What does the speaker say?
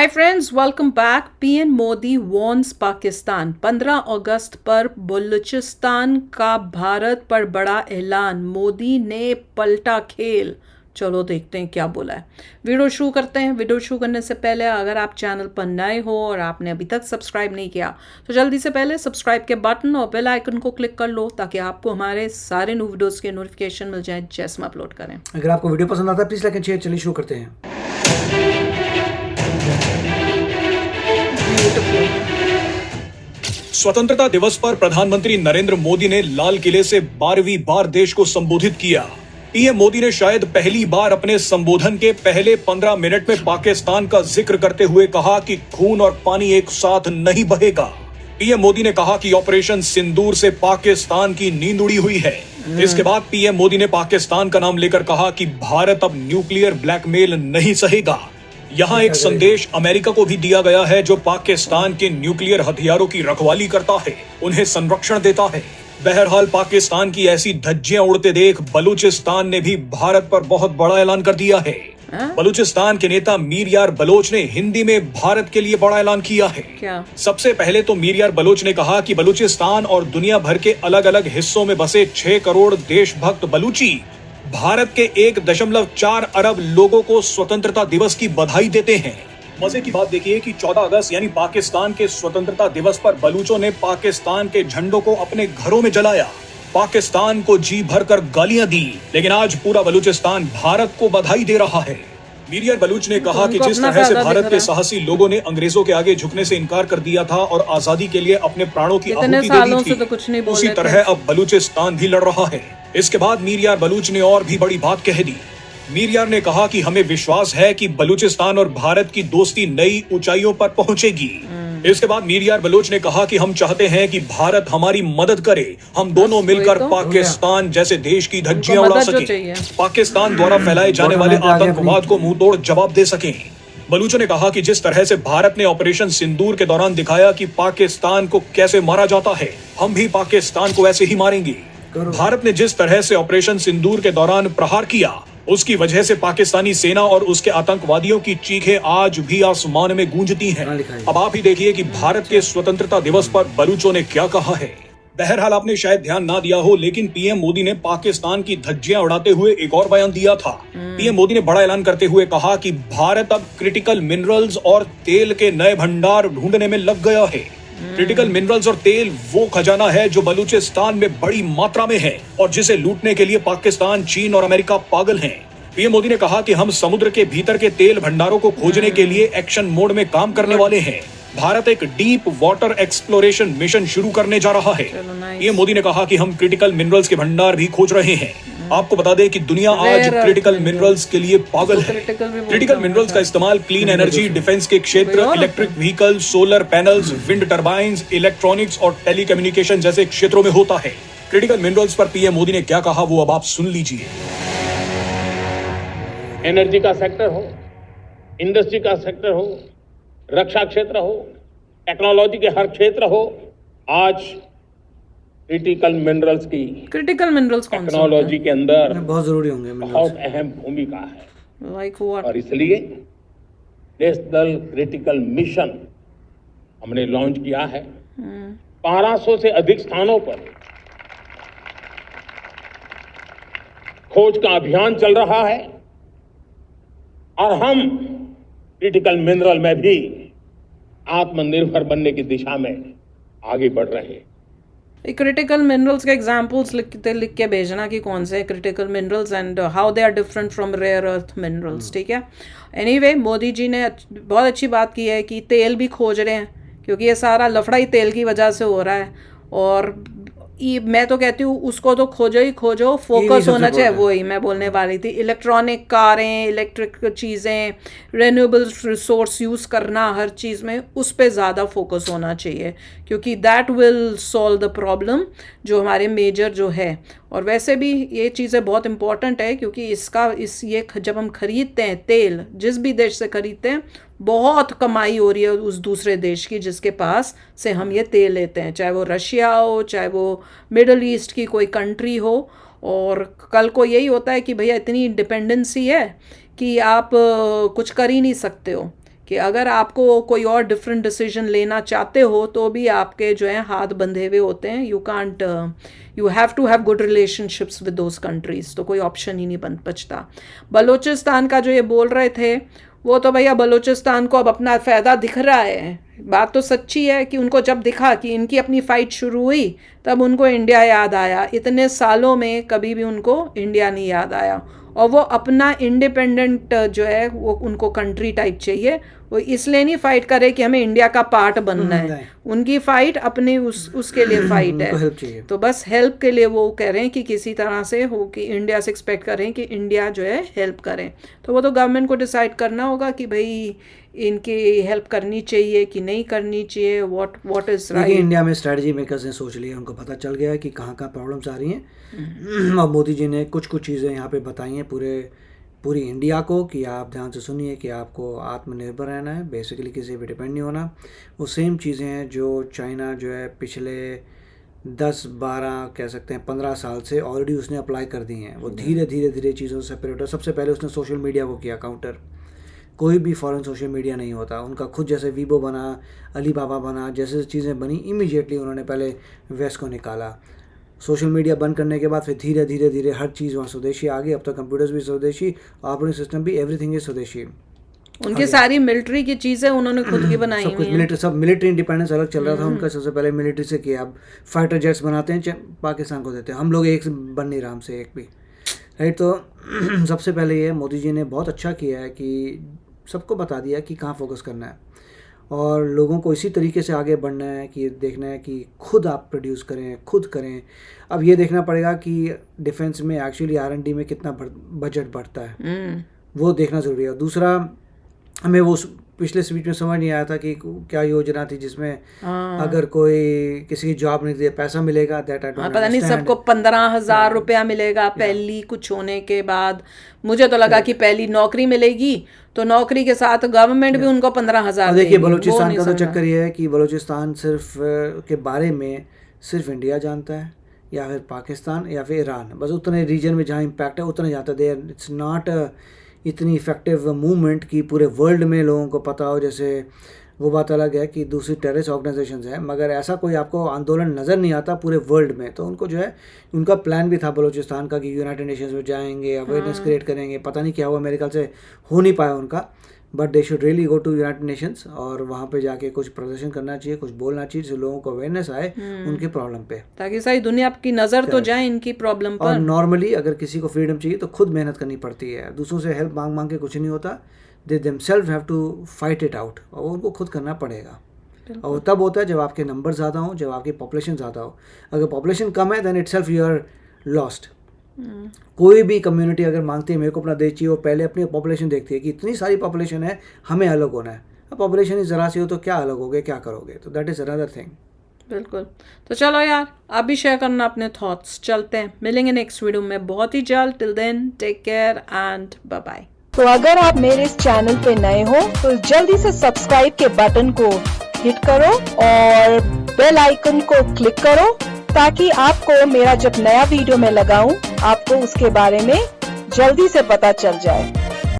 Friends, welcome back. PM Modi warns Pakistan. 15 अगस्त पर बलूचिस्तान का भारत पर बड़ा ऐलान। मोदी ने पलटा खेल। चलो देखते हैं क्या बोला है। वीडियो शुरू करते हैं। वीडियो शुरू करने से पहले अगर आप चैनल पर नए हो और आपने अभी तक सब्सक्राइब नहीं किया तो जल्दी से पहले सब्सक्राइब के बटन और बेल आइकन को क्लिक कर लो ताकि आपको हमारे सारे न्यू वीडियोस के नोटिफिकेशन मिल जाए जैसे हम अपलोड करें। अगर आपको वीडियो पसंद आता है प्लीज लाइक एंड शेयर। चलिए शुरू करते हैं। स्वतंत्रता दिवस पर प्रधानमंत्री नरेंद्र मोदी ने लाल किले से 12वीं बार देश को संबोधित किया। पीएम मोदी ने शायद पहली बार अपने संबोधन के पहले 15 मिनट में पाकिस्तान का जिक्र करते हुए कहा कि खून और पानी एक साथ नहीं बहेगा। पीएम मोदी ने कहा कि ऑपरेशन सिंदूर से पाकिस्तान की नींद उड़ी हुई है। इसके बाद पीएम मोदी ने पाकिस्तान का नाम लेकर कहा कि भारत अब न्यूक्लियर ब्लैकमेल नहीं सहेगा। यहाँ एक संदेश अमेरिका को भी दिया गया है जो पाकिस्तान के न्यूक्लियर हथियारों की रखवाली करता है, उन्हें संरक्षण देता है। बहरहाल पाकिस्तान की ऐसी धज्जियां उड़ते देख बलूचिस्तान ने भी भारत पर बहुत बड़ा ऐलान कर दिया है। बलूचिस्तान के नेता मीर यार बलोच ने हिंदी में भारत के लिए बड़ा ऐलान किया है। क्या? सबसे पहले तो मीर यार बलोच ने कहा कि बलूचिस्तान और दुनिया भर के अलग अलग हिस्सों में बसे 6 करोड़ देशभक्त बलूची भारत के 1.4 अरब लोगों को स्वतंत्रता दिवस की बधाई देते हैं। मजे की बात देखिए कि 14 अगस्त यानी पाकिस्तान के स्वतंत्रता दिवस पर बलूचों ने पाकिस्तान के झंडों को अपने घरों में जलाया, पाकिस्तान को जी भरकर गालियां दी, लेकिन आज पूरा बलूचिस्तान भारत को बधाई दे रहा है। मीर यार बलूच ने कहा कि जिस तरह से भारत के साहसी लोगों ने अंग्रेजों के आगे झुकने से इनकार कर दिया था और आजादी के लिए अपने प्राणों की आहुति दे दी थी, उसी तरह अब बलूचिस्तान भी लड़ रहा है। इसके बाद मीर यार बलूच ने और भी बड़ी बात कह दी। मीर यार ने कहा कि हमें विश्वास है कि बलूचिस्तान और भारत की दोस्ती नई ऊंचाइयों पर पहुंचेगी। इसके बाद मीर यार बलूच ने कहा कि हम चाहते हैं कि भारत हमारी मदद करे, हम दोनों मिलकर पाकिस्तान जैसे देश की धज्जियां उड़ा सकें, पाकिस्तान द्वारा फैलाए जाने वाले आतंकवाद को मुंहतोड़ जवाब दे सकें। बलूचों ने कहा कि जिस तरह से भारत ने ऑपरेशन सिंदूर के दौरान दिखाया कि पाकिस्तान को कैसे मारा जाता है, हम भी पाकिस्तान को ऐसे ही मारेंगे। भारत ने जिस तरह से ऑपरेशन सिंदूर के दौरान प्रहार किया, उसकी वजह से पाकिस्तानी सेना और उसके आतंकवादियों की चीखें आज भी आसमान में गूंजती हैं। अब आप ही देखिए कि भारत के स्वतंत्रता दिवस पर बलूचों ने क्या कहा है। बहरहाल आपने शायद ध्यान ना दिया हो, लेकिन पीएम मोदी ने पाकिस्तान की धज्जियां उड़ाते हुए एक और बयान दिया था। पीएम मोदी ने बड़ा ऐलान करते हुए कहा कि भारत अब क्रिटिकल मिनरल्स और तेल के नए भंडार ढूंढने में लग गया है। क्रिटिकल मिनरल्स और तेल वो खजाना है जो बलूचिस्तान में बड़ी मात्रा में है और जिसे लूटने के लिए पाकिस्तान, चीन और अमेरिका पागल हैं। पीएम मोदी ने कहा कि हम समुद्र के भीतर के तेल भंडारों को खोजने के लिए एक्शन मोड में काम करने वाले हैं। भारत एक डीप वाटर एक्सप्लोरेशन मिशन शुरू करने जा रहा है। पीएम मोदी ने कहा कि हम क्रिटिकल मिनरल्स के भंडार भी खोज रहे हैं। आपको बता दें कि दुनिया आज क्रिटिकल मिनरल्स के लिए पागल है। क्रिटिकल मिनरल्स का इस्तेमाल क्लीन एनर्जी, डिफेंस के क्षेत्र, electric vehicle, solar panels, wind turbines, electronics और टेलीकम्युनिकेशन जैसे क्षेत्रों में होता है। क्रिटिकल मिनरल्स पर पीएम मोदी ने क्या कहा वो अब आप सुन लीजिए। एनर्जी का सेक्टर हो, इंडस्ट्री का सेक्टर हो, रक्षा क्षेत्र हो, टेक्नोलॉजी के हर क्षेत्र हो, आज क्रिटिकल मिनरल्स की टेक्नोलॉजी के अंदर बहुत जरूरी होंगे, बहुत अहम भूमिका है। Like what? और इसलिए नेशनल क्रिटिकल मिशन हमने लॉन्च किया है। 1200 से अधिक स्थानों पर खोज का अभियान चल रहा है और हम क्रिटिकल मिनरल में भी आत्मनिर्भर बनने की दिशा में आगे बढ़ रहे हैं। क्रिटिकल मिनरल्स के एग्जांपल्स लिख के भेजना कि कौन से critical minerals and how they are different from rare earth minerals. ठीक है। एनीवे, मोदी जी ने बहुत अच्छी बात की है कि तेल भी खोज रहे हैं क्योंकि ये सारा लफड़ा ही तेल की वजह से हो रहा है। और मैं तो कहती हूँ उसको तो खोजो ही खोजो, फोकस होना चाहिए। वही मैं बोलने वाली थी, इलेक्ट्रॉनिक कारें, इलेक्ट्रिक चीज़ें, रेन्यूएबल रिसोर्स यूज़ करना हर चीज़ में, उस पे ज़्यादा फोकस होना चाहिए क्योंकि that will solve the problem जो हमारे मेजर जो है। और वैसे भी ये चीज़ें बहुत इंपॉर्टेंट है क्योंकि ये जब हम खरीदते हैं तेल, जिस भी देश से खरीदते हैं, बहुत कमाई हो रही है उस दूसरे देश की जिसके पास से हम ये तेल लेते हैं, चाहे वो रशिया हो, चाहे वो मिडल ईस्ट की कोई कंट्री हो। और कल को यही होता है कि भैया इतनी डिपेंडेंसी है कि आप कुछ कर ही नहीं सकते हो कि अगर आपको कोई और डिफरेंट डिसीजन लेना चाहते हो तो भी आपके जो है हाथ बंधे हुए होते हैं. You have to have good relationships with those countries. तो कोई ऑप्शन ही नहीं बचता. बलूचिस्तान का जो ये बोल रहे थे वो तो भैया बलूचिस्तान को अब अपना फ़ायदा दिख रहा है. बात तो सच्ची है कि उनको जब दिखा कि इनकी अपनी फ़ाइट शुरू हुई तब उनको इंडिया याद आया. इतने सालों में कभी भी उनको इंडिया नहीं याद आया. और वो अपना इंडिपेंडेंट जो है वो उनको कंट्री टाइप चाहिए. वो इसलिए नहीं फ़ाइट करे कि हमें इंडिया का पार्ट बनना है. उनकी फ़ाइट अपने उसके लिए फ़ाइट है. तो बस हेल्प के लिए वो कह रहे हैं कि किसी तरह से हो कि इंडिया से एक्सपेक्ट करें कि इंडिया जो है हेल्प करें. तो वो तो गवर्नमेंट को डिसाइड करना होगा कि भाई इनकी हेल्प करनी चाहिए कि नहीं करनी चाहिए. What is right. इंडिया में स्ट्रेटजी मेकर्स ने सोच लिया, उनको पता चल गया है कि कहाँ कहाँ प्रॉब्लम्स आ रही हैं. अब मोदी जी ने कुछ चीज़ें यहाँ पे बताई हैं पूरी इंडिया को कि आप ध्यान से सुनिए कि आपको आत्मनिर्भर रहना है, बेसिकली किसी पे डिपेंड नहीं होना. वो सेम चीज़ें हैं जो चाइना जो है पिछले 10-12 कह सकते हैं 15 साल से ऑलरेडी उसने अप्लाई कर दी हैं. वो धीरे धीरे चीज़ों से सेपरेट हो. सबसे पहले उसने सोशल मीडिया को किया काउंटर. कोई भी फॉरेन सोशल मीडिया नहीं होता उनका खुद. जैसे वीबो बना, अलीबाबा बना, जैसे चीज़ें बनी इमीडिएटली उन्होंने पहले वेस्ट को निकाला. सोशल मीडिया बंद करने के बाद फिर धीरे धीरे हर चीज़ वहाँ स्वदेशी आ गई. अब तो कंप्यूटर्स भी स्वदेशी, ऑपरेटिंग सिस्टम भी, एवरीथिंग इज स्वदेशी. उनकी सारी मिलिट्री की चीज़ें उन्होंने खुद की बनाई हुई हैं. सब मिलिट्री इंडिपेंडेंस अलग चल रहा था उनका. सबसे पहले मिलिट्री से किया. अब फाइटर जेट्स बनाते हैं, पाकिस्तान को देते हैं. हम लोग एक बन नहीं रहा हमसे एक भी. राइट. तो सबसे पहले ये मोदी जी ने बहुत अच्छा किया है कि सबको बता दिया कि कहाँ फोकस करना है और लोगों को इसी तरीके से आगे बढ़ना है कि देखना है कि खुद आप प्रोड्यूस करें, खुद करें. अब ये देखना पड़ेगा कि डिफेंस में एक्चुअली R&D में कितना बजट बढ़ता है, वो देखना ज़रूरी है. दूसरा, हमें वो पिछले स्पीच में समझ नहीं आया था कि क्या योजना थी जिसमें अगर कोई किसी की जॉब नहीं दिए पैसा मिलेगा. दैट आई डोंट पता नहीं सबको 15,000 रुपया मिलेगा पहली कुछ होने के बाद. मुझे तो लगा कि पहली नौकरी मिलेगी तो नौकरी के साथ गवर्नमेंट भी उनको 15,000. देखिए बलूचिस्तान का तो चक्कर ये है कि बलूचिस्तान सिर्फ के बारे में सिर्फ इंडिया जानता है या फिर पाकिस्तान या फिर ईरान. बस उतने रीजन में जहाँ इम्पैक्ट है उतने जानता है. इट्स नॉट इतनी इफेक्टिव मूवमेंट कि पूरे वर्ल्ड में लोगों को पता हो. जैसे वो बात अलग है कि दूसरी टेररिस्ट ऑर्गेनाइजेशंस हैं, मगर ऐसा कोई आपको आंदोलन नज़र नहीं आता पूरे वर्ल्ड में. तो उनको जो है उनका प्लान भी था बलूचिस्तान का कि यूनाइटेड नेशंस में जाएंगे, अवेयरनेस क्रिएट करेंगे. पता नहीं क्या हुआ, मेरे ख्याल से हो नहीं पाया उनका. But they should really go to United Nations और वहाँ पे जाके कुछ प्रदर्शन करना चाहिए, कुछ बोलना चाहिए जिससे लोगों को अवेयरनेस आए उनके प्रॉब्लम पे, ताकि सारी दुनिया की नज़र तो जाए इनकी प्रॉब्लम पर. और नॉर्मली अगर किसी को फ्रीडम चाहिए तो खुद मेहनत करनी पड़ती है. दूसरों से हेल्प मांग के कुछ नहीं होता. They themselves have to fight it out और उनको खुद करना पड़ेगा. और तब होता है जब आपके नंबर ज़्यादा हों, जब आपकी पॉपुलेशन ज़्यादा हो. अगर पॉपुलेशन कम है then itself you are lost. कोई भी कम्युनिटी अगर मांगती है मेरे को अपना देश चाहिए, वो पहले अपनी पॉपुलेशन देखती है कि इतनी सारी पॉपुलेशन है, हमें अलग होना है. अब पॉपुलेशन ही ज़रा सी हो तो क्या अलग होगे, क्या करोगे. तो दैट इज़ अनदर थिंग. बिल्कुल. तो चलो यार, आप भी शेयर करना अपने थॉट्स. चलते हैं, मिलेंगे नेक्स्ट वीडियो में बहुत ही जल्द. Till then take care and bye bye. तो अगर आप मेरे इस चैनल पे नए हो तो जल्दी से सब्सक्राइब के बटन को हिट करो और बेल आइकन को क्लिक करो ताकि आपको मेरा जब नया वीडियो मैं लगाऊं आपको उसके बारे में जल्दी से पता चल जाए.